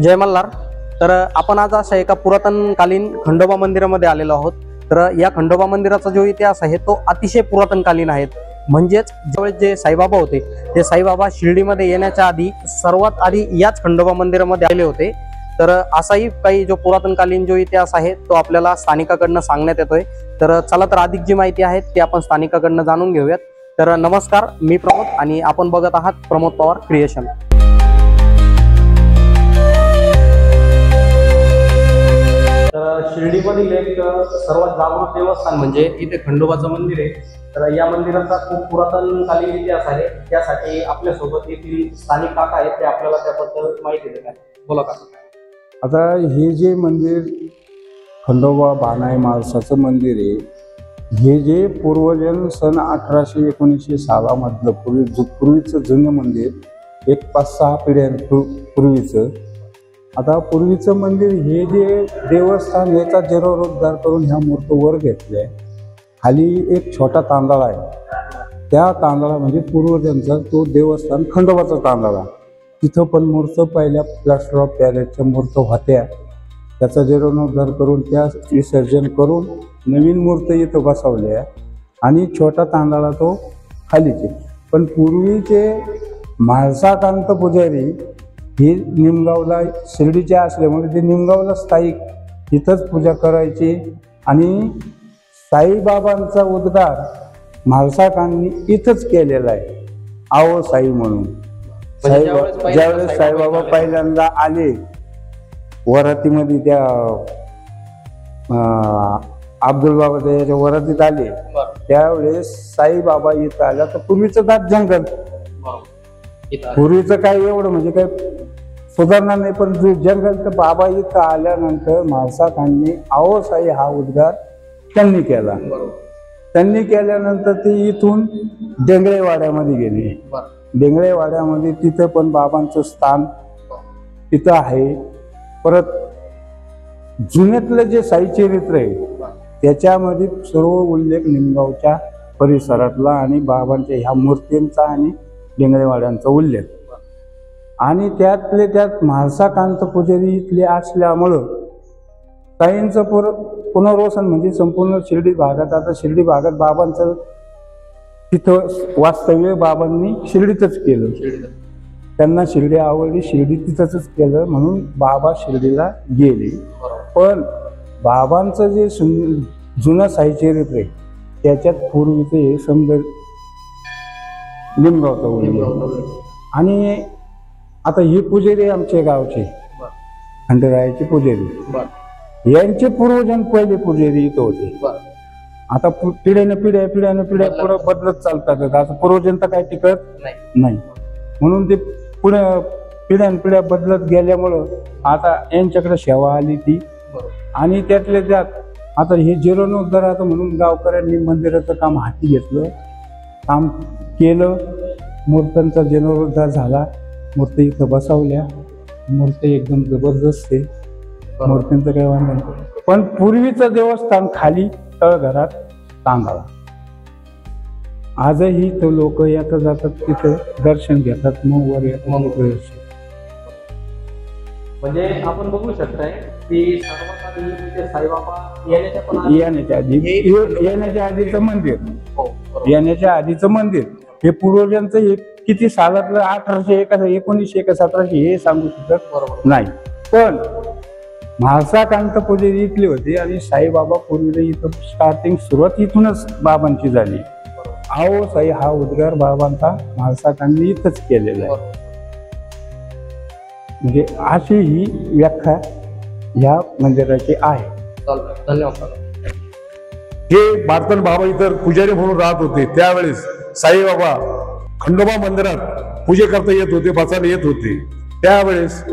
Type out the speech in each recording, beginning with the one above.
जय मल्हार। तर आपण आज अशा एका पुरातनकालीन खंडोबा मंदिरामध्ये आलेलो आहोत। तर या खंडोबा मंदिराचा जो इतिहास आहे तो अतिशय पुरातनकालीन आहे। म्हणजेच ज्यावेळेस जे साईबाबा होते ते साईबाबा शिर्डीमध्ये येण्याच्या आधी सर्वात आधी याच खंडोबा मंदिरामध्ये आले होते। तर असाही काही जो पुरातनकालीन जो इतिहास आहे तो आपल्याला स्थानिकाकडनं सांगण्यात येतोय। तर चला तर अधिक जी माहिती आहे ती आपण स्थानिकाकडनं जाणून घेऊयात। तर नमस्कार, मी प्रमोद आणि आपण बघत आहात प्रमोद पवार क्रिएशन। शिर्डीमधील एक सर्वात जागृत देवस्थान म्हणजे इथे खंडोबाचं मंदिर आहे। तर या मंदिराचा खूप पुरातनकालीन इतिहास आहे। त्यासाठी आपल्या सोबत येथील स्थानिक काका आहेत, ते आपल्याला त्याबद्दल माहिती देतात। बोला काका। आता हे जे मंदिर खंडोबा बानाई माळसाचं मंदिर आहे, हे जे पूर्वजन सन 1800-1900 सालामधलं पूर्वीचं जुनं मंदिर, एक 5-6 पिढ्यांपूर्वीचं। आता पूर्वीचं मंदिर हे जे देवस्थान याचा जीर्णोद्धार करून ह्या मूर्त वर घेतल्या। खाली एक छोटा तांदळा आहे, त्या तांदळा म्हणजे पूर्वजांचा तो देवस्थान खंडोबाचा तांदळा। तिथं पण मूर्त पहिल्या प्लास्टर ऑफ पॅरिसच्या मूर्त होत्या, त्याचा जीर्णोद्धार करून त्या विसर्जन करून नवीन मूर्त इथं बसवल्या आणि छोटा तांदळा तो खालीचे। पण पूर्वीचे म्हाळसाकांत पुजारी हे निमगावला शिर्डीचे असल्यामुळे ते निमगावला स्थायिक इथंच पूजा करायची आणि साईबाबांचा उद्गार म्हाळसाकांनी इथंच केलेला आहे, आओ साई म्हणून। ज्यावेळेस साईबाबा पहिल्यांदा आले वरातीमध्ये, त्या अब्दुल बाबा त्याच्या वरातीत आले, त्यावेळेस साईबाबा इथं आल्या। तर पूर्वीचं दाट जंगल, पूर्वीचं काय एवढं म्हणजे काय सुधारणा नाही, पण जंगल। तर बाबा इथं आल्यानंतर म्हाळसाकांनी आओ साई हा उद्गार त्यांनी केला। त्यांनी केल्यानंतर ते इथून डेंगळेवाड्यामध्ये गेले। डेंगळेवाड्यामध्ये तिथं पण बाबांचं स्थान तिथं आहे। परत जुन्यातलं जे साई चरित्र आहे त्याच्यामध्ये सर्व उल्लेख निमगावच्या परिसरातला आणि बाबांच्या ह्या मूर्तींचा आणि डेंगळेवाड्यांचा उल्लेख। आणि त्यातले त्यात म्हाळसाकांत पुजारी इथले असल्यामुळं साईंचं पुनर्वसन म्हणजे संपूर्ण शिर्डी भागात, आता शिर्डी भागात बाबांचं तिथं वास्तव्य बाबांनी शिर्डीतच केलं। त्यांना शिर्डी आवडली, शिर्डी तिथंच केलं, म्हणून बाबा शिर्डीला गेले। पण बाबांचं जे जुनं साईचरित्र आहे त्याच्यात पूर्वीचं हे समजा निमगावचा उल्लेख। आणि आता ही पुजारी आमच्या गावचे खंडरायाचे पुजारी, यांचे पूर्वजन पहिले पुजारी इथं होते। आता पिढ्याने पिढ्या पुढे बदलत चालतात। आता पूर्वजन तर काही टिकत नाही, म्हणून ते पुढे पिढ्या बदलत गेल्यामुळं आता यांच्याकडे सेवा आली ती। आणि त्यातले त्यात आता हे जीर्णोद्धार आता म्हणून गावकऱ्यांनी मंदिराचं काम हाती घेतलं, काम केलं, मूर्त्यांचा जीर्णोद्धार झाला, मूर्ती इथं बसवल्या। मूर्ती एकदम जबरदस्त आहे, मूर्तींचं काही वांधं नाही। पण पूर्वीचं देवस्थान खाली तळघरात तांदळा। आजही तो लोक येतात जातात, तिथे दर्शन घेतात, मग वर येतात। म्हणजे आपण बघू शकताय की सर्वात आधी तिथे साईबाबा येण्याच्या आधीचं मंदिर, येण्याच्या आधीचं मंदिर हे पूर्वजांचं किती सालातलं 1800 1900 1700 हे सांगू शकत नाही। पण म्हाळसाकांत पुजारी इथले होते आणि साईबाबा पूर्वीला इथं स्टार्टिंग सुरुवात इथूनच बाबांची झाली। आओ साई हा उद्गार बाबांचा म्हाळसाकांनी इथंच केलेला आहे। म्हणजे अशी ही व्याख्या ह्या मंदिराची आहे। धन्यवाद। हे बार्तन बाबा इतर पुजारी म्हणून राहत होते, त्यावेळेस साईबाबा खंडोबा मंदिरात पूजे करता येत होते, बसायला येत होते। त्यावेळेस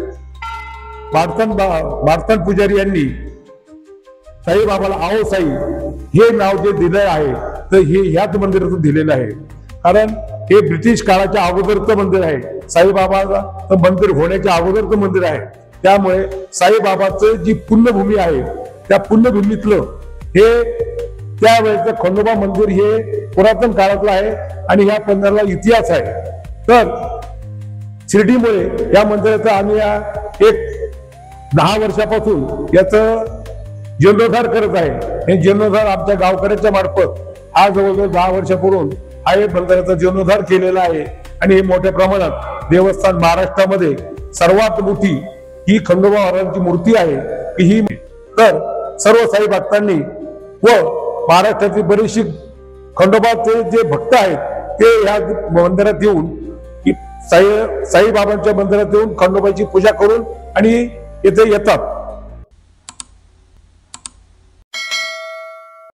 बार्तन पुजारी यांनी साईबाबाला आओ साई हे नाव जे दिलं आहे तर हे ह्याच मंदिराचं दिलेलं आहे। कारण हे ब्रिटिश काळाच्या अगोदरचं मंदिर आहे, साईबाबाचं मंदिर होण्याच्या अगोदरचं मंदिर आहे। त्यामुळे साईबाबाचं जी पुण्यभूमी आहे त्या पुण्यभूमीतलं हे त्यावेळेचं खंडोबा मंदिर हे पुरातन काळातलं आहे आणि ह्या मंदिराला इतिहास आहे। तर शिर्डीमुळे या मंदिराचा आम्ही एक 10 वर्षापासून याचं जीर्णोद्धार करत आहे. हे जीर्णोद्धार आमच्या गावकऱ्यांच्या मार्फत हा जवळजवळ 10 वर्षापूर्वी हा हे मंदिराचा जीर्णोद्धार केलेला आहे. आणि हे मोठ्या प्रमाणात देवस्थान महाराष्ट्रामध्ये सर्वात मोठी ही खंडोबा महाराजांची मूर्ती आहे की ही. तर सर्व साई भक्तांनी व महाराष्ट्रातील बरेचशी खंडोबाचे जे भक्त आहेत ते या मंदिरात येऊन साईबाबांच्या मंदिरात येऊन खंडोबाची पूजा करून आणि येथे येतात.